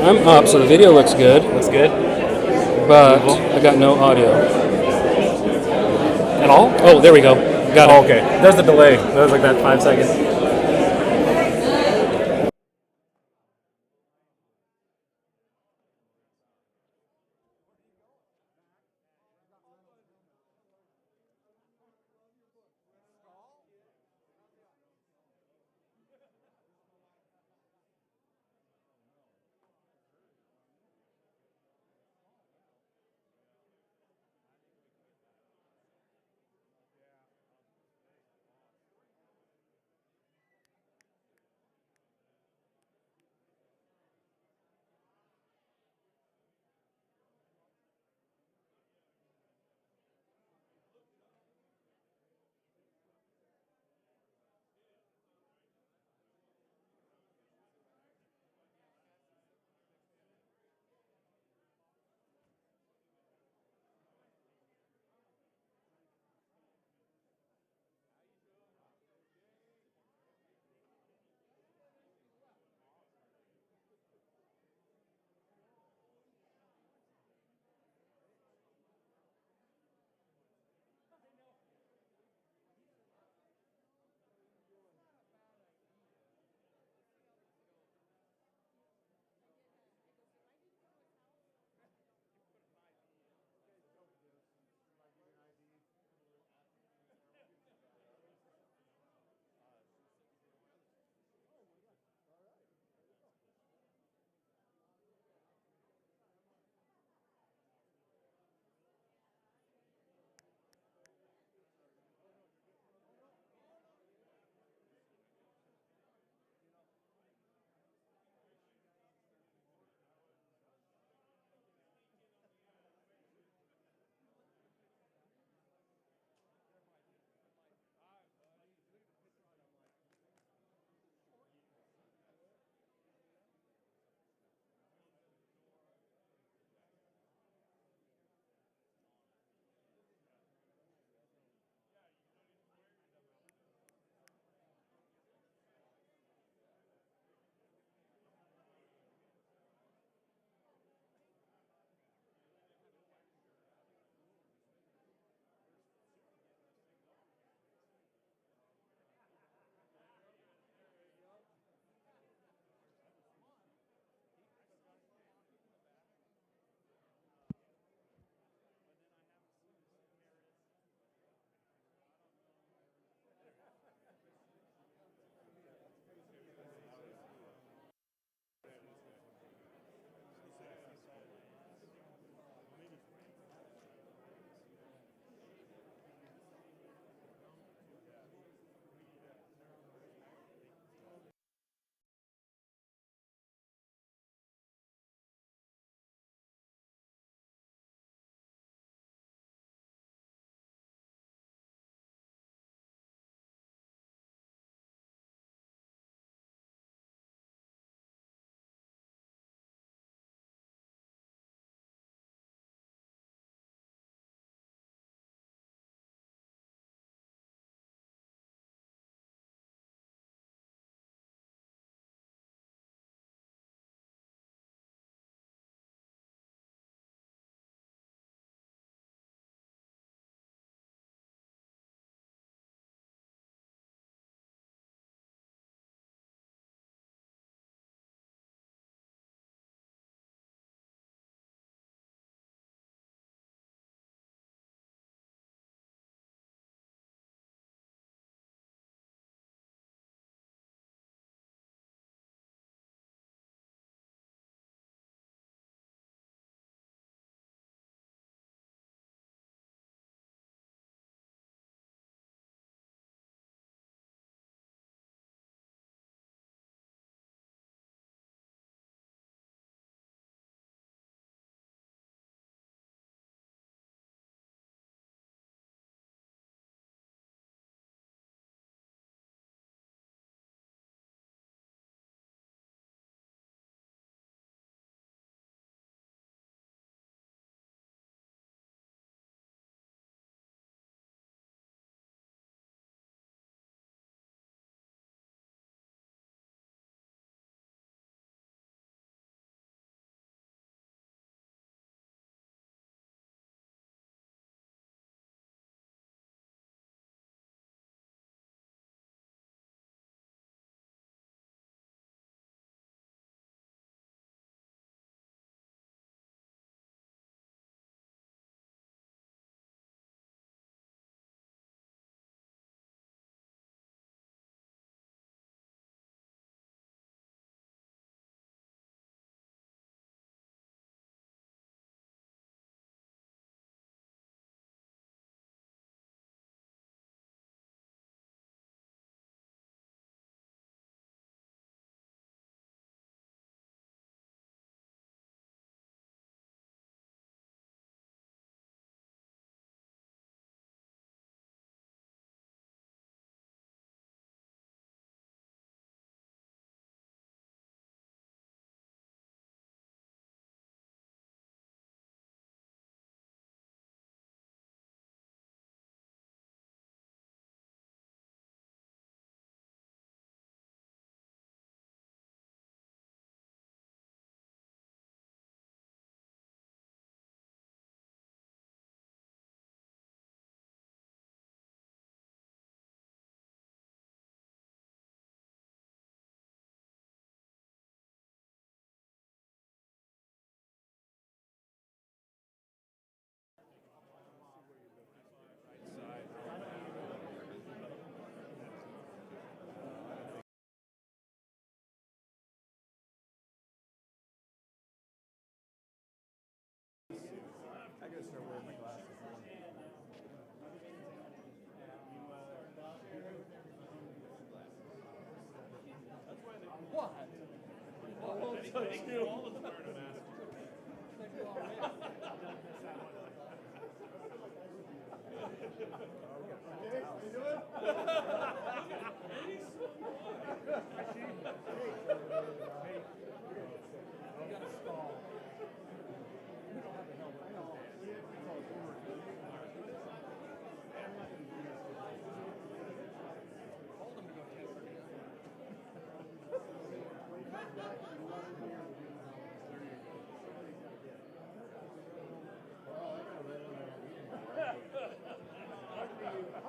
I'm up, so the video looks good, Looks good. but Beautiful. I got no audio. At all? Oh, there we go. Got Oh, it. okay. There's the delay. There's like that 5 seconds.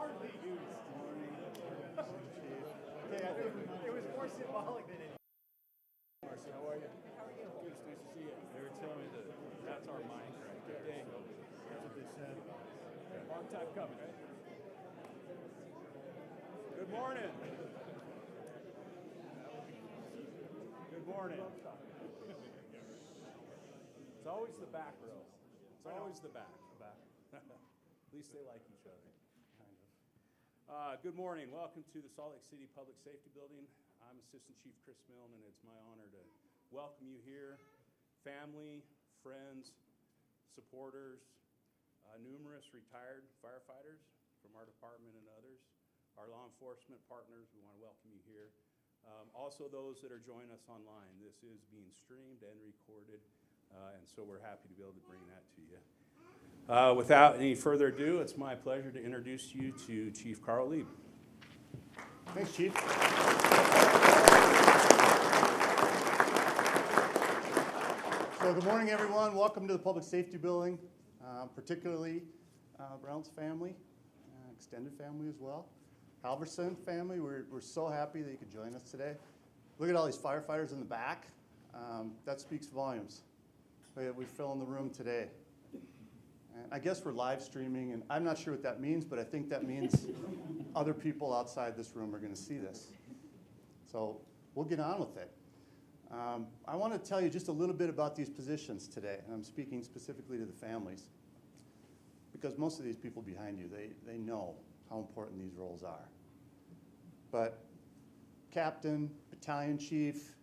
Hardly used. It was more symbolic than anything. Marcy, how are you? Good, it's nice to see you. They were telling me that that's our mic right there. Dang. So that's what they said. Long time coming, right? Good morning. Good morning. It's always the back row. It's always the back. At least they like each other. Kind of. Good morning. Welcome to the Salt Lake City Public Safety Building. I'm Assistant Chief Chris Milne, and it's my honor to welcome you here. Family, friends, supporters, numerous retired firefighters from our department and others, our law enforcement partners, we want to welcome you here. Also those that are joining us online. This is being streamed and recorded, and so we're happy to be able to bring that to you. Without any further ado, it's my pleasure to introduce you to Chief Carl Lieb. Thanks, Chief. So good morning, everyone. Welcome to the Public Safety Building, particularly Reynolds family, extended family as well. Halvorsen family, we're so happy that you could join us today. Look at all these firefighters in the back. That speaks volumes. We fill in the room today. And I guess we're live streaming, and I'm not sure what that means, but I think that means other people outside this room are going to see this. So we'll get on with it. I want to tell you just a little bit about these positions today, and I'm speaking specifically to the families, because most of these people behind you, they know how important these roles are. But captain, battalion chief,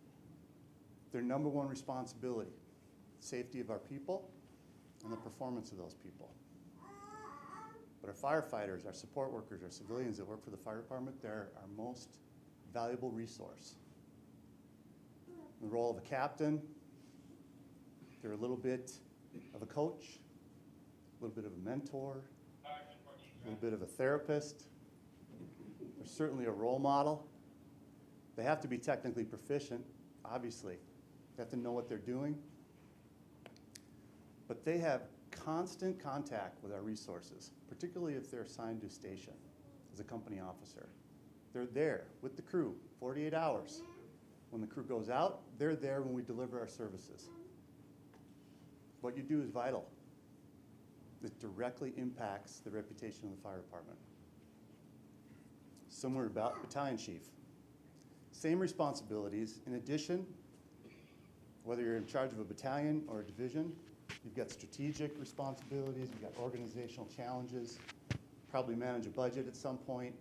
their number one responsibility, safety of our people and the performance of those people. But our firefighters, our support workers, our civilians that work for the fire department, they're our most valuable resource. The role of a captain, they're a little bit of a coach, a little bit of a mentor, a little bit of a therapist. They're certainly a role model. They have to be technically proficient, obviously. They have to know what they're doing. But they have constant contact with our resources, particularly if they're assigned to a station as a company officer. They're there with the crew 48 hours. When the crew goes out, they're there when we deliver our services. What you do is vital. It directly impacts the reputation of the fire department. Similar about battalion chief. Same responsibilities. In addition, whether you're in charge of a battalion or a division, you've got strategic responsibilities, you've got organizational challenges, probably manage a budget at some point.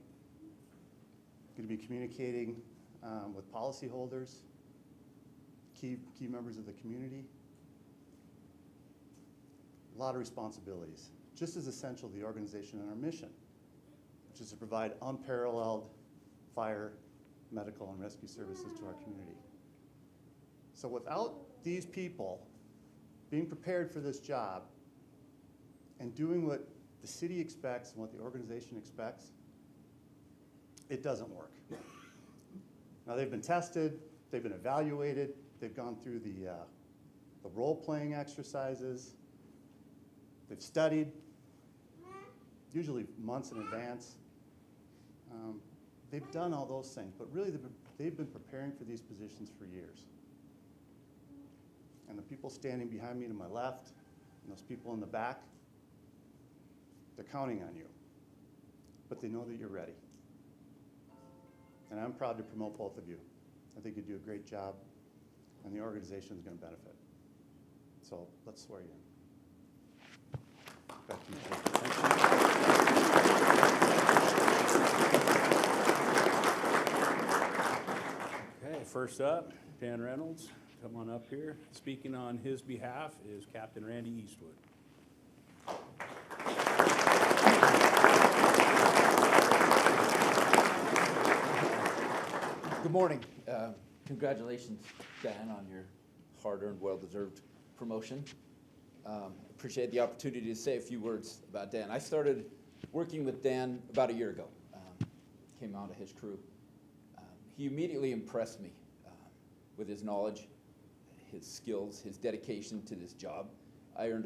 You're going to be communicating with policyholders, key members of the community. A lot of responsibilities, just as essential to the organization and our mission, which is to provide unparalleled fire, medical, and rescue services to our community. So without these people being prepared for this job and doing what the city expects and what the organization expects, it doesn't work. Now they've been tested, they've been evaluated, they've gone through the role-playing exercises, they've studied, usually months in advance. They've done all those things, but really they've been preparing for these positions for years. And the people standing behind me to my left, and those people in the back, they're counting on you. But they know that you're ready. And I'm proud to promote both of you. I think you do a great job, and the organization is going to benefit. So let's swear you in. Back to you, Chief. Thank you. Okay, first up, Dan Reynolds, come on up here. Speaking on his behalf is Captain Randy Eastwood. Good morning. Congratulations, Dan, on your hard-earned, well-deserved promotion. Appreciate the opportunity to say a few words about Dan. I started working with Dan about a year ago. Came out of his crew. He immediately impressed me with his knowledge, his skills, his dedication to this job. I gained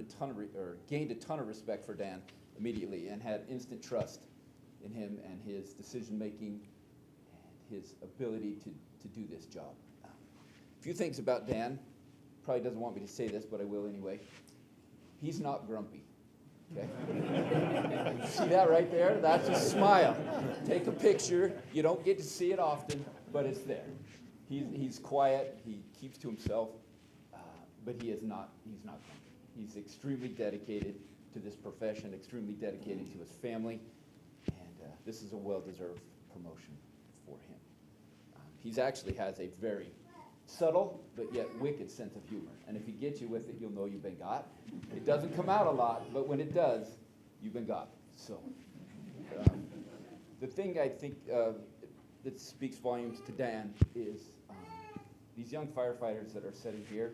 a ton of respect for Dan immediately and had instant trust in him and his decision-making and his ability to do this job. A few things about Dan. Probably doesn't want me to say this, but I will anyway. He's not grumpy. Okay? See that right there? That's a smile. Take a picture. You don't get to see it often, but it's there. He's quiet. He keeps to himself, but he's not grumpy. He's extremely dedicated to this profession, extremely dedicated to his family, and this is a well-deserved promotion for him. He actually has a very subtle but yet wicked sense of humor, and if he gets you with it, you'll know you've been got. It doesn't come out a lot, but when it does, you've been got. So the thing I think that speaks volumes to Dan is these young firefighters that are sitting here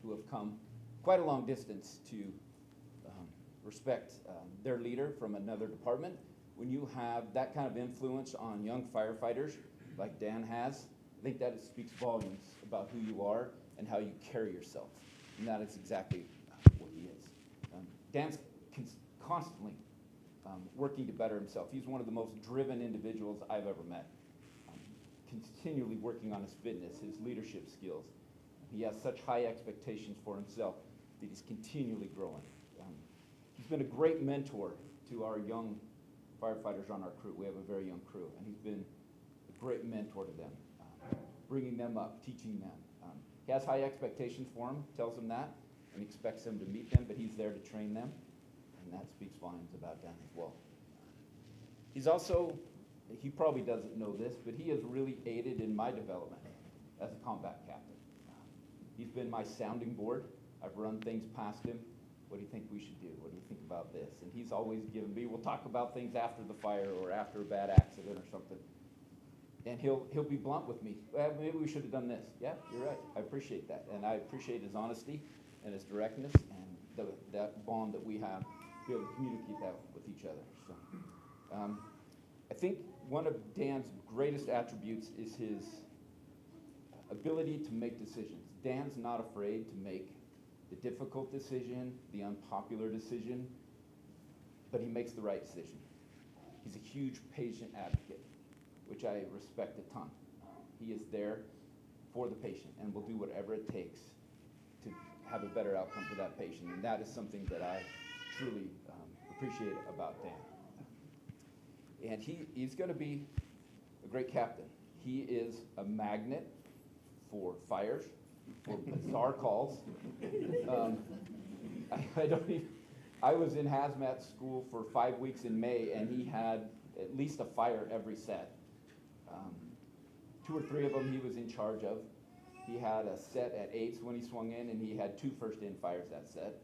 who have come quite a long distance to respect their leader from another department. When you have that kind of influence on young firefighters like Dan has, I think that it speaks volumes about who you are and how you carry yourself. And that is exactly what he is. Dan's constantly working to better himself. He's one of the most driven individuals I've ever met. Continually working on his fitness, his leadership skills. He has such high expectations for himself that he's continually growing. He's been a great mentor to our young firefighters on our crew. We have a very young crew, and he's been a great mentor to them, bringing them up, teaching them. He has high expectations for them, tells them that, and expects them to meet them, but he's there to train them, and that speaks volumes about Dan as well. He's also, he probably doesn't know this, but he has really aided in my development as a combat captain. He's been my sounding board. I've run things past him. What do you think we should do? What do you think about this? And he's always given me, we'll talk about things after the fire or after a bad accident or something. And he'll be blunt with me. Well, maybe we should have done this. Yeah, you're right. I appreciate that. And I appreciate his honesty and his directness and that bond that we have to be able to communicate that with each other. So, I think one of Dan's greatest attributes is his ability to make decisions. Dan's not afraid to make the difficult decision, the unpopular decision, but he makes the right decision. He's a huge patient advocate, which I respect a ton. He is there for the patient and will do whatever it takes to have a better outcome for that patient, and that is something that I truly appreciate about Dan. And he's going to be a great captain. He is a magnet for fires, for bizarre calls. I was in hazmat school for 5 weeks in May, and he had at least a fire every set. 2 or 3 of them he was in charge of. He had a set at 8s when he swung in, and he had 2 first-in fires that set.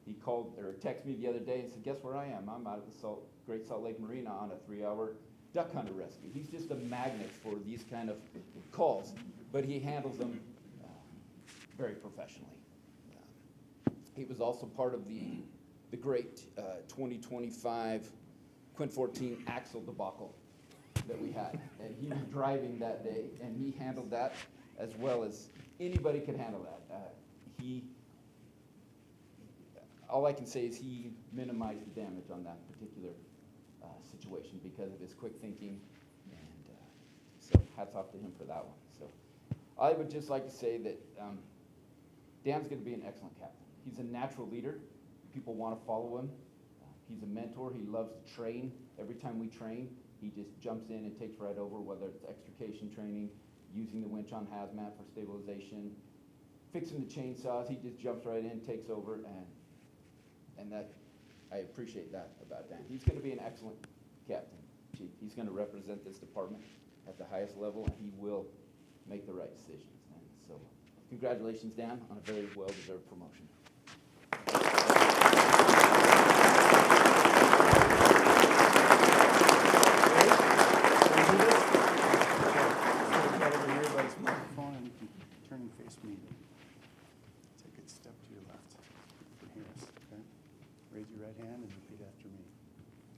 He called or texted me the other day and said, guess where I am? I'm out at the Great Salt Lake Marina on a 3-hour duck hunter rescue. He's just a magnet for these kind of calls, but he handles them very professionally. He was also part of the great 2025 Quint 14 axle debacle that we had, and he was driving that day, and he handled that as well as anybody could handle that. All I can say is he minimized the damage on that particular situation because of his quick thinking, and so hats off to him for that one. So I would just like to say that Dan's going to be an excellent captain. He's a natural leader. People want to follow him. He's a mentor. He loves to train. Every time we train, he just jumps in and takes right over, whether it's extrication training, using the winch on hazmat for stabilization, fixing the chainsaws. He just jumps right in, takes over, and that I appreciate that about Dan. He's going to be an excellent captain, chief. He's going to represent this department at the highest level, and he will make the right decisions. And so Congratulations, Dan, on a very well-deserved promotion. Right over here by this microphone, and you can turn and face me. Take a step to your left. You can hear us, okay? Raise your right hand and repeat after me.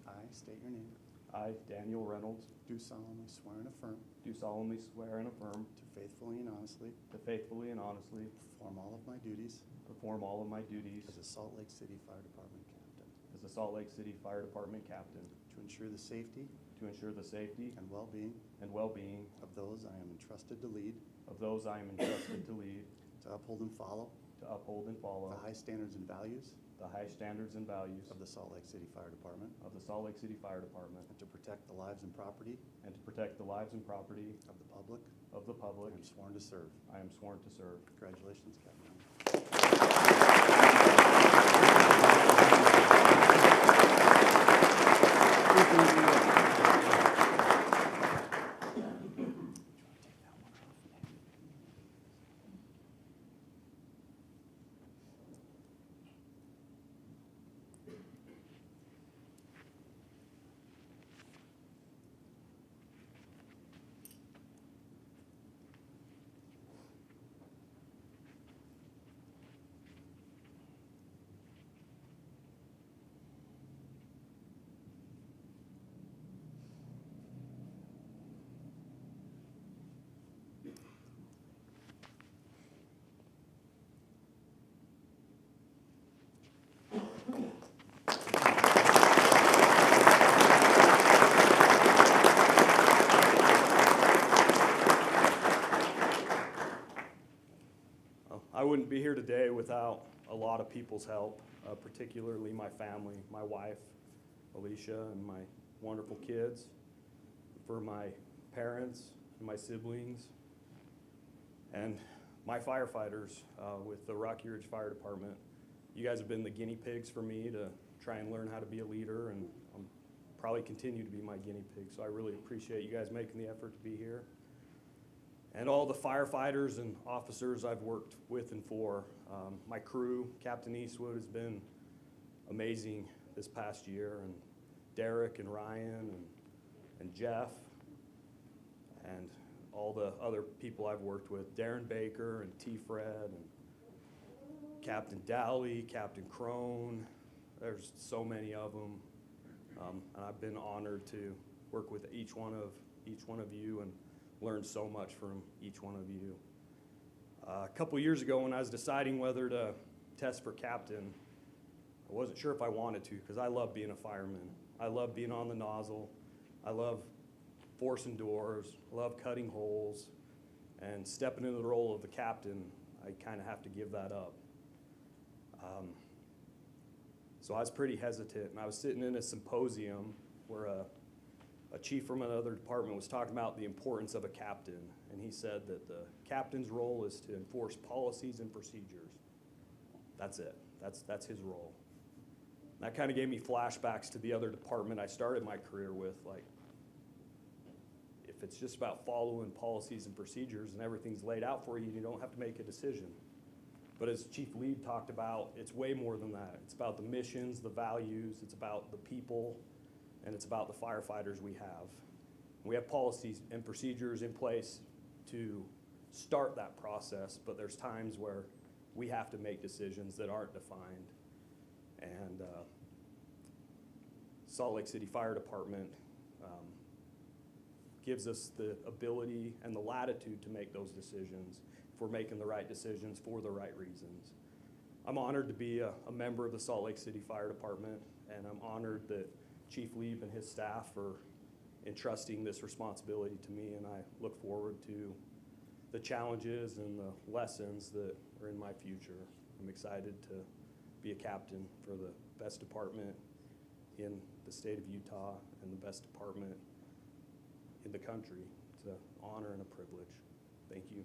I state your name. I, Daniel Reynolds, Do solemnly swear and affirm do solemnly swear and affirm to faithfully and honestly to faithfully and honestly perform all of my duties perform all of my duties as a Salt Lake City Fire Department captain, as a Salt Lake City Fire Department captain, to ensure the safety to ensure the safety and well-being and well-being of those I am entrusted to lead, of those I am entrusted to lead, to uphold and follow to uphold and follow the high standards and values the high standards and values of the Salt Lake City Fire Department, of the Salt Lake City Fire Department, and to protect the lives and property and to protect the lives and property of the public of the public. I am sworn to serve. I am sworn to serve. Congratulations, Captain. I wouldn't be here today without a lot of people's help, particularly my family, my wife, Alicia, and my wonderful kids, for my parents and my siblings, and my firefighters with the Rocky Ridge Fire Department. You guys have been the guinea pigs for me to try and learn how to be a leader, and probably continue to be my guinea pig, so I really appreciate you guys making the effort to be here. And all the firefighters and officers I've worked with and for. My crew, Captain Eastwood, has been amazing this past year, and Derek and Ryan and Jeff, and all the other people I've worked with, Darren Baker and T. Fred, and Captain Dowley, Captain Crone. There's so many of them, and I've been honored to work with each one of you and learned so much from each one of you. A couple years ago, when I was deciding whether to test for captain, I wasn't sure if I wanted to, because I love being a fireman. I love being on the nozzle. I love forcing doors, love cutting holes, and stepping into the role of the captain, I kind of have to give that up. So I was pretty hesitant, and I was sitting in a symposium where a chief from another department was talking about the importance of a captain, and he said that the captain's role is to enforce policies and procedures. That's it. That's his role. And that kind of gave me flashbacks to the other department I started my career with. Like, if it's just about following policies and procedures and everything's laid out for you, you don't have to make a decision. But as Chief Lieb talked about, it's way more than that. It's about the missions, the values, it's about the people, and it's about the firefighters we have. We have policies and procedures in place to start that process, but there's times where we have to make decisions that aren't defined. And Salt Lake City Fire Department gives us the ability and the latitude to make those decisions if we're making the right decisions for the right reasons. I'm honored to be a member of the Salt Lake City Fire Department, and I'm honored that Chief Lieb and his staff are entrusting this responsibility to me, and I look forward to the challenges and the lessons that are in my future. I'm excited to be a captain for the best department in the state of Utah and the best department in the country. It's an honor and a privilege. Thank you.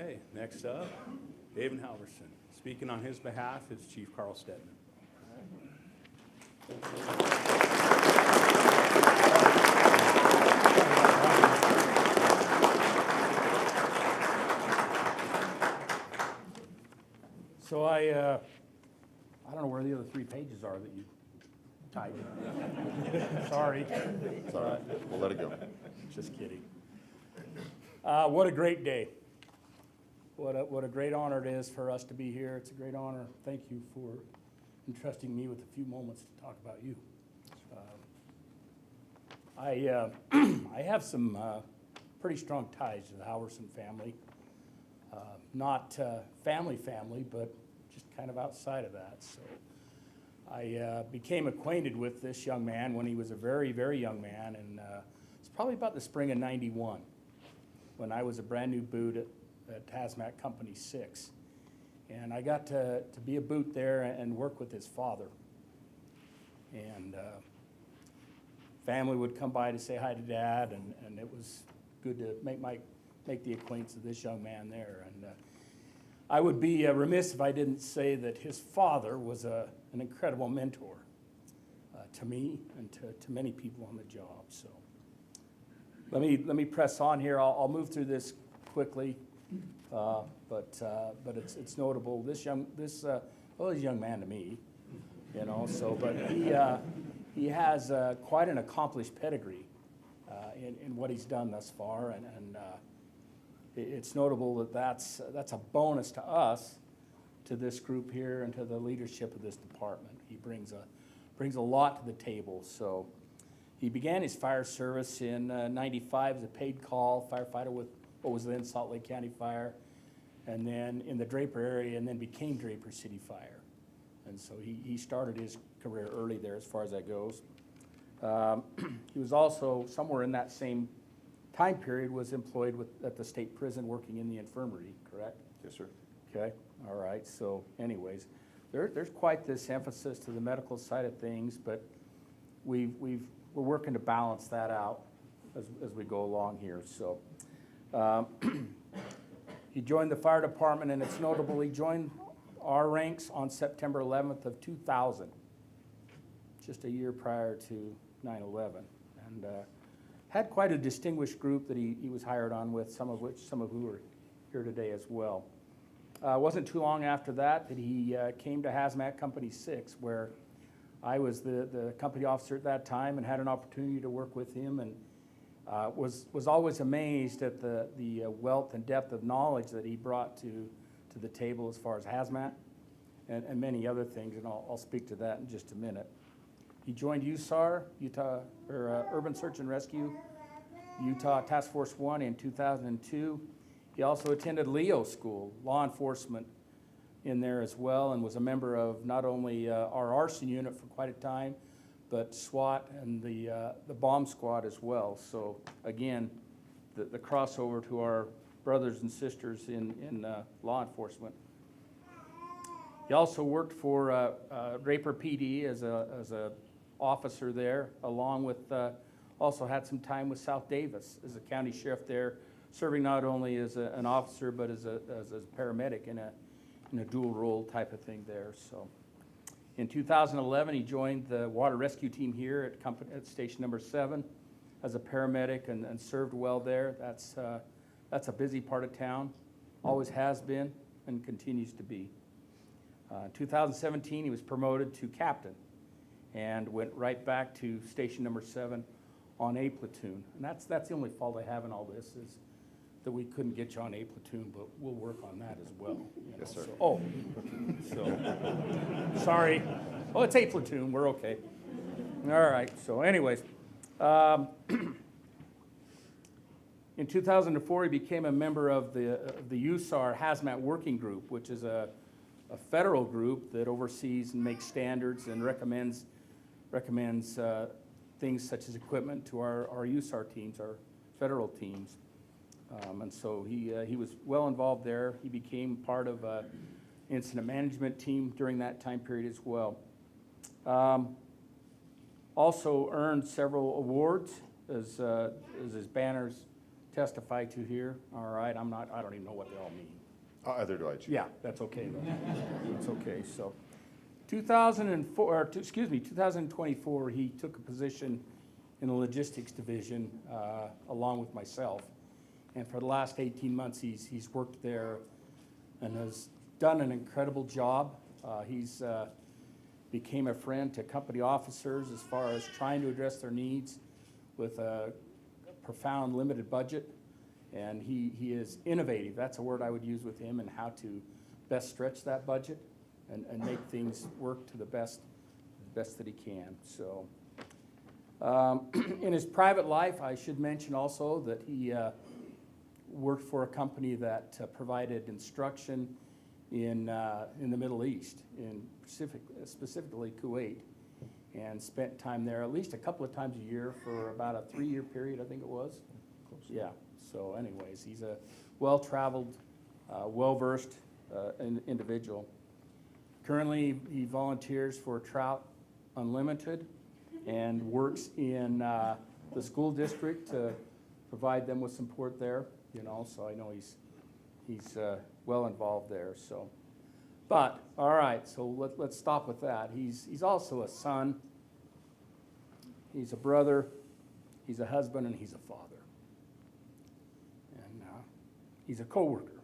Okay, next up, David Halvorsen. Speaking on his behalf is Chief Carl Stedman. So I don't know where the other 3 pages are that you typed. Sorry. It's all right. We'll let it go. Just kidding. What a great day. What a great honor it is for us to be here. It's a great honor. Thank you for entrusting me with a few moments to talk about you. I have some pretty strong ties to the Halvorsen family. Not family, but just kind of outside of that. So I became acquainted with this young man when he was a very, very young man, and it's probably about the spring of '91 when I was a brand new boot at Hazmat Company 6. And I got to be a boot there and work with his father. And family would come by to say hi to Dad, and it was good to make the acquaintance of this young man there. And I would be remiss if I didn't say that his father was an incredible mentor to me and to many people on the job. So let me press on here. I'll move through this quickly, but it's notable. He's a young man to me, you know. So, but he has quite an accomplished pedigree in what he's done thus far, and it's notable that that's a bonus to us, to this group here, and to the leadership of this department. He brings a lot to the table. So he began his fire service in '95 as a paid call firefighter with what was then Salt Lake County Fire, and then in the Draper area, and then became Draper City Fire. And so he started his career early there as far as that goes. He was also, somewhere in that same time period, was employed at the state prison working in the infirmary, correct? Yes, sir. Okay, all right. So anyways, there's quite this emphasis to the medical side of things, but we're working to balance that out as we go along here. So he joined the fire department, and it's notable he joined our ranks on September 11th of 2000, just a year prior to 9/11, and had quite a distinguished group that he was hired on with, some of who are here today as well. It wasn't too long after that he came to Hazmat Company 6, where I was the company officer at that time and had an opportunity to work with him, and was always amazed at the wealth and depth of knowledge that he brought to the table as far as hazmat and many other things, and I'll speak to that in just a minute. He joined USAR, Urban Search and Rescue, Utah Task Force 1 in 2002. He also attended Leo School, law enforcement in there as well, and was a member of not only our arson unit for quite a time, but SWAT and the bomb squad as well. So again, the crossover to our brothers and sisters in law enforcement. He also worked for Draper PD as a officer there, along with also had some time with South Davis as a county sheriff there, serving not only as an officer but as a paramedic in a dual role type of thing there. So in 2011, he joined the water rescue team here at station number 7 as a paramedic and served well there. That's a busy part of town, always has been and continues to be. In 2017, he was promoted to captain and went right back to station number 7 on A platoon. And that's the only fault I have in all this, is that we couldn't get you on A platoon, but we'll work on that as well. Yes, sir. Sorry. Oh, it's A platoon. We're okay. All right. So anyways, in 2004, he became a member of the USAR Hazmat Working Group, which is a federal group that oversees and makes standards and recommends things such as equipment to our USAR teams, our federal teams. And so he was well involved there. He became part of an incident management team during that time period as well. Also earned several awards as his banners testify to here. All right, I don't even know what they all mean. Either do I, Chief. Yeah, that's okay though. It's okay, so. 2024, he took a position in the logistics division along with myself. And for the last 18 months, he's worked there and has done an incredible job. He's became a friend to company officers as far as trying to address their needs with a profound limited budget. And he is innovative. That's a word I would use with him, and how to best stretch that budget and make things work to the best that he can. So in his private life, I should mention also that he worked for a company that provided instruction in the Middle East, specifically Kuwait, and spent time there at least a couple of times a year for about a 3-year period, I think it was. Yeah. So anyways, he's a well-traveled, well-versed individual. Currently, he volunteers for Trout Unlimited and works in the school district to provide them with support there, you know, so I know he's well involved there, so. But, all right, so let's stop with that. He's also a son, he's a brother, he's a husband, and he's a father. And he's a coworker,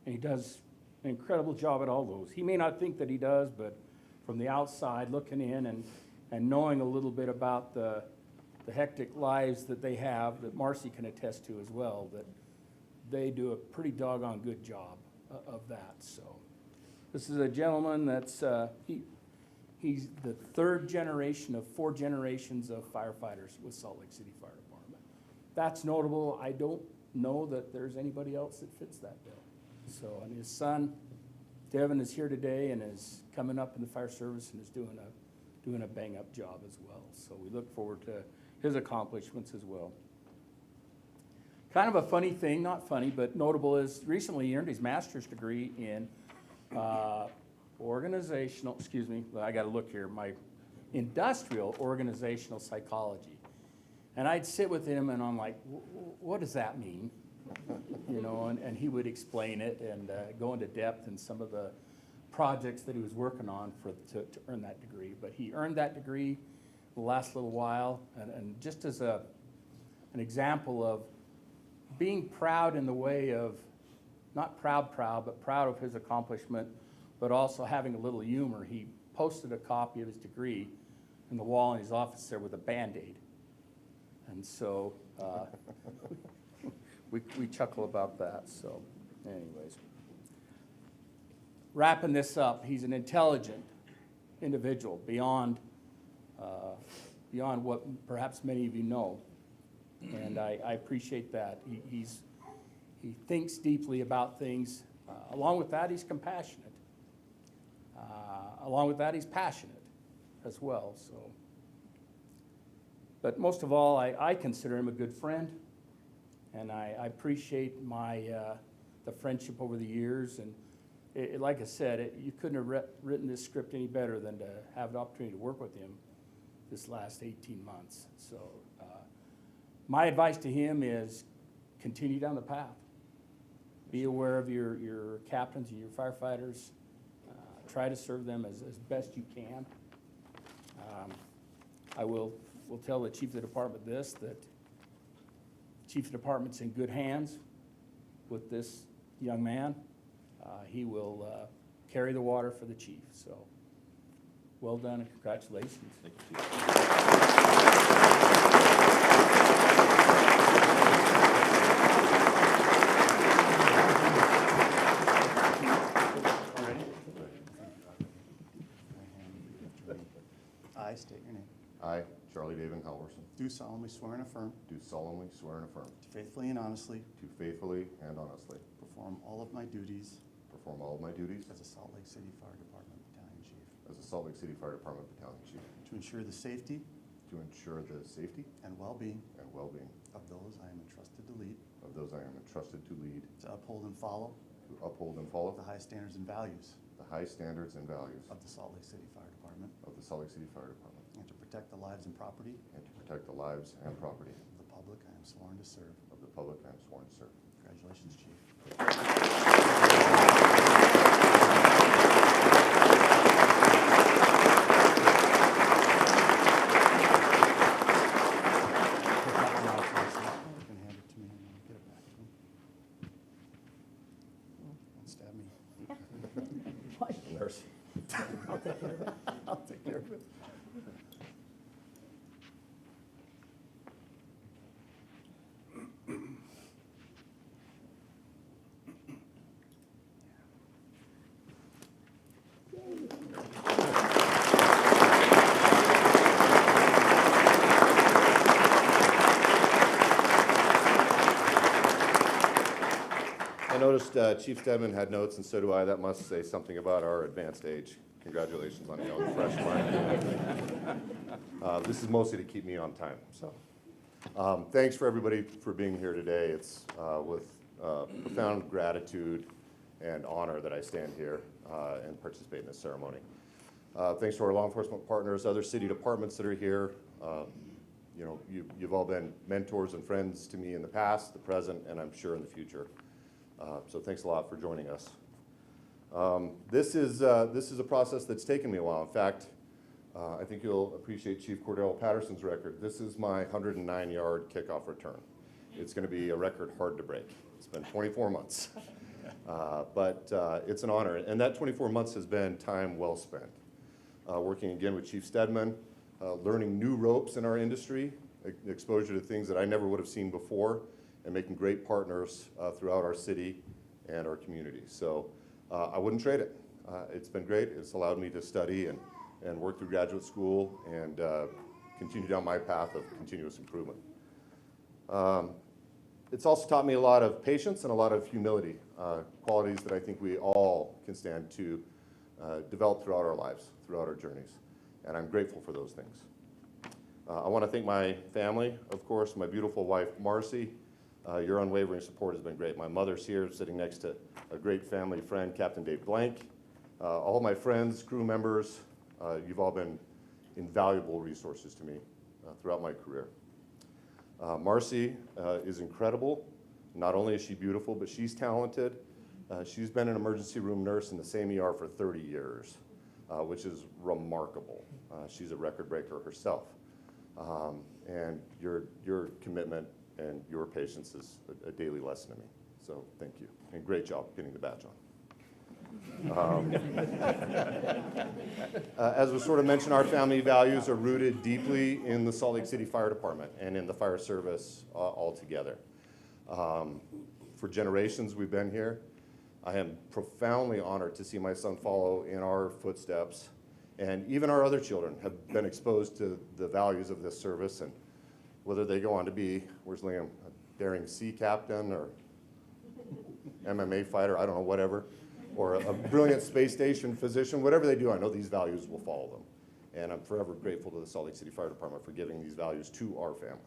and he does an incredible job at all those. He may not think that he does, but from the outside, looking in and knowing a little bit about the hectic lives that they have, that Marcy can attest to as well, that they do a pretty doggone good job of that. So this is a gentleman that's, he's the 3rd generation of 4 generations of firefighters with Salt Lake City Fire Department. That's notable. I don't know that there's anybody else that fits that bill. So, and his son, Devin, is here today and is coming up in the fire service and is doing a bang-up job as well. So we look forward to his accomplishments as well. Kind of a funny thing, not funny, but notable, is recently he earned his master's degree in I got to look here, my industrial organizational psychology. And I'd sit with him and I'm like, what does that mean? You know, and he would explain it and go into depth in some of the projects that he was working on to earn that degree. But he earned that degree the last little while, and just as an example of being proud in the way of, not proud, but proud of his accomplishment, but also having a little humor. He posted a copy of his degree in the wall in his office there with a Band-Aid. And so we chuckle about that. So anyways, wrapping this up, he's an intelligent individual beyond what perhaps many of you know. And I appreciate that. He thinks deeply about things. Along with that, he's compassionate. Along with that, he's passionate as well. So, but most of all, I consider him a good friend, and I appreciate the friendship over the years. And like I said, you couldn't have written this script any better than to have the opportunity to work with him this last 18 months. So my advice to him is continue down the path. Be aware of your captains and your firefighters. Try to serve them as best you can. I will tell the chief of the department this, that the chief of the department's in good hands with this young man. He will carry the water for the chief. So well done and congratulations. Thank you, Chief. I state your name. I, Charlie David Halvorsen, Do solemnly swear and affirm do solemnly swear and affirm to faithfully and honestly to faithfully and honestly perform all of my duties perform all of my duties as a Salt Lake City Fire Department Battalion Chief, as a Salt Lake City Fire Department Battalion Chief, to ensure the safety to ensure the safety and well-being and well-being of those I am entrusted to lead, of those I am entrusted to lead, to uphold and follow to uphold and follow the high standards and values the high standards and values of the Salt Lake City Fire Department, of the Salt Lake City Fire Department, and to protect the lives and property and to protect the lives and property of the public I am sworn to serve. of the public I am sworn to serve. Congratulations, Chief. Take that one out, Marcy. You can hand it to me and I'll get it back to him. Don't stab me. Mercy. I'll take care of it. I noticed Chief Stedman had notes, and so do I. That must say something about our advanced age. Congratulations on a young, fresh mind. This is mostly to keep me on time. So, thanks for everybody for being here today. It's with profound gratitude and honor that I stand here and participate in this ceremony. Thanks to our law enforcement partners, other city departments that are here. You know, you've all been mentors and friends to me in the past, the present, and I'm sure in the future. So thanks a lot for joining us. This is a process that's taken me a while. In fact, I think you'll appreciate Chief Cordell Patterson's record. This is my 109-yard kickoff return. It's going to be a record hard to break. It's been 24 months, but it's an honor. And that 24 months has been time well spent. Working again with Chief Stedman, learning new ropes in our industry, exposure to things that I never would have seen before, and making great partners throughout our city and our community. So I wouldn't trade it. It's been great. It's allowed me to study and work through graduate school and continue down my path of continuous improvement. It's also taught me a lot of patience and a lot of humility, qualities that I think we all can stand to develop throughout our lives, throughout our journeys. And I'm grateful for those things. I want to thank my family, of course, my beautiful wife, Marcy. Your unwavering support has been great. My mother's here, sitting next to a great family friend, Captain Dave Blank. All my friends, crew members, you've all been invaluable resources to me throughout my career. Marcy is incredible. Not only is she beautiful, but she's talented. She's been an emergency room nurse in the same ER for 30 years, which is remarkable. She's a record breaker herself. And your commitment and your patience is a daily lesson to me. So thank you, and great job getting the badge on. As was sort of mentioned, our family values are rooted deeply in the Salt Lake City Fire Department and in the fire service altogether. For generations we've been here. I am profoundly honored to see my son follow in our footsteps, and even our other children have been exposed to the values of this service, and whether they go on to be, where's Liam, a daring sea captain or MMA fighter, I don't know, whatever, or a brilliant space station physician, whatever they do, I know these values will follow them. And I'm forever grateful to the Salt Lake City Fire Department for giving these values to our family.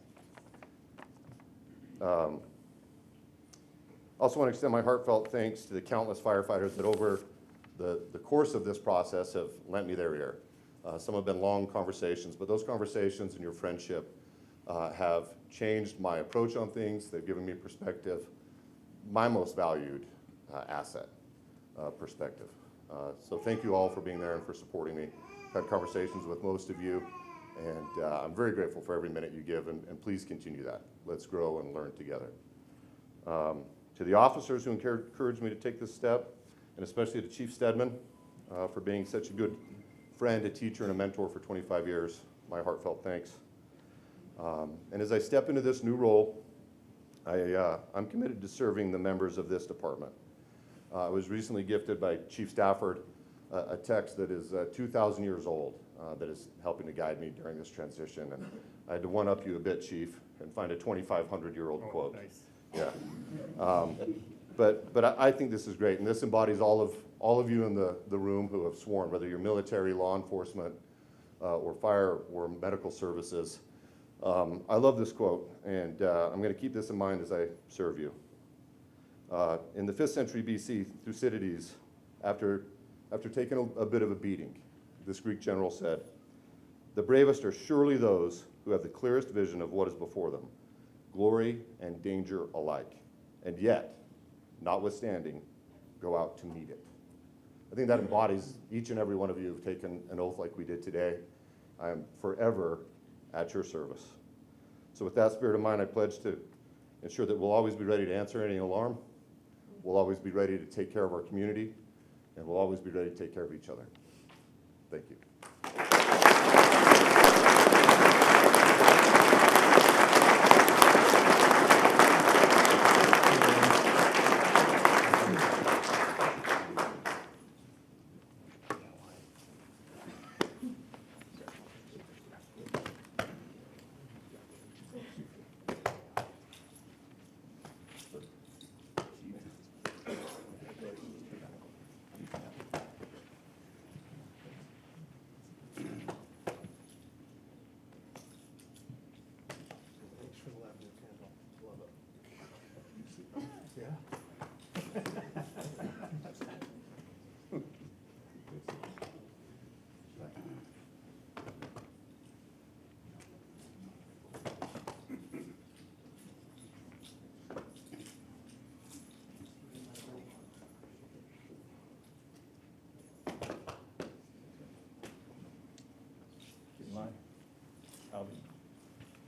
Also want to extend my heartfelt thanks to the countless firefighters that over the course of this process have lent me their ear. Some have been long conversations, but those conversations and your friendship have changed my approach on things. They've given me perspective, my most valued asset, perspective. So thank you all for being there and for supporting me. I've had conversations with most of you, and I'm very grateful for every minute you give, and please continue that. Let's grow and learn together. To the officers who encouraged me to take this step, and especially to Chief Stedman for being such a good friend, a teacher, and a mentor for 25 years, my heartfelt thanks. And as I step into this new role, I'm committed to serving the members of this department. I was recently gifted by Chief Stafford a text that is 2,000 years old that is helping to guide me during this transition. And I had to one-up you a bit, Chief, and find a 2,500-year-old quote. Nice. Yeah. But I think this is great, and this embodies all of you in the room who have sworn, whether you're military, law enforcement, or fire or medical services. I love this quote, and I'm going to keep this in mind as I serve you. In the 5th century BC, Thucydides, after taking a bit of a beating, this Greek general said, "The bravest are surely those who have the clearest vision of what is before them. glory and danger alike, and yet, notwithstanding, go out to meet it. I think that embodies each and every one of you who've taken an oath like we did today. I am forever at your service. So with that spirit in mind, I pledge to ensure that we'll always be ready to answer any alarm. We'll always be ready to take care of our community, and we'll always be ready to take care of each other. Thank you.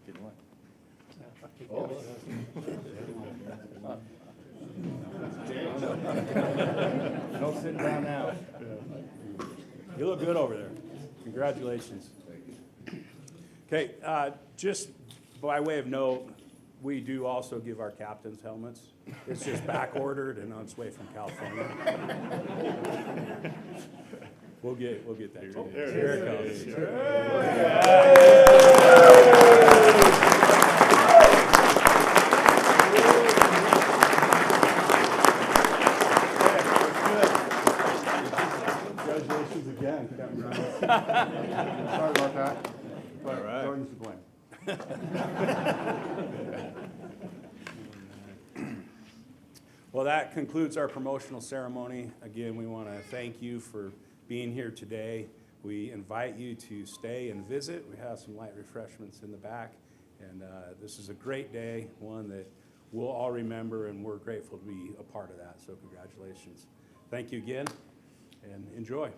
Get in line. No sitting down now. You look good over there. Congratulations. Okay, just by way of note, we do also give our captains helmets. It's just back ordered and on its way from California. We'll get that. Here it comes. Congratulations again, Captain Reynolds. Sorry about that, but Jordan's to blame. Well, that concludes our promotional ceremony. Again, we want to thank you for being here today. We invite you to stay and visit. We have some light refreshments in the back. And this is a great day, one that we'll all remember, and we're grateful to be a part of that. So congratulations. Thank you again, and enjoy.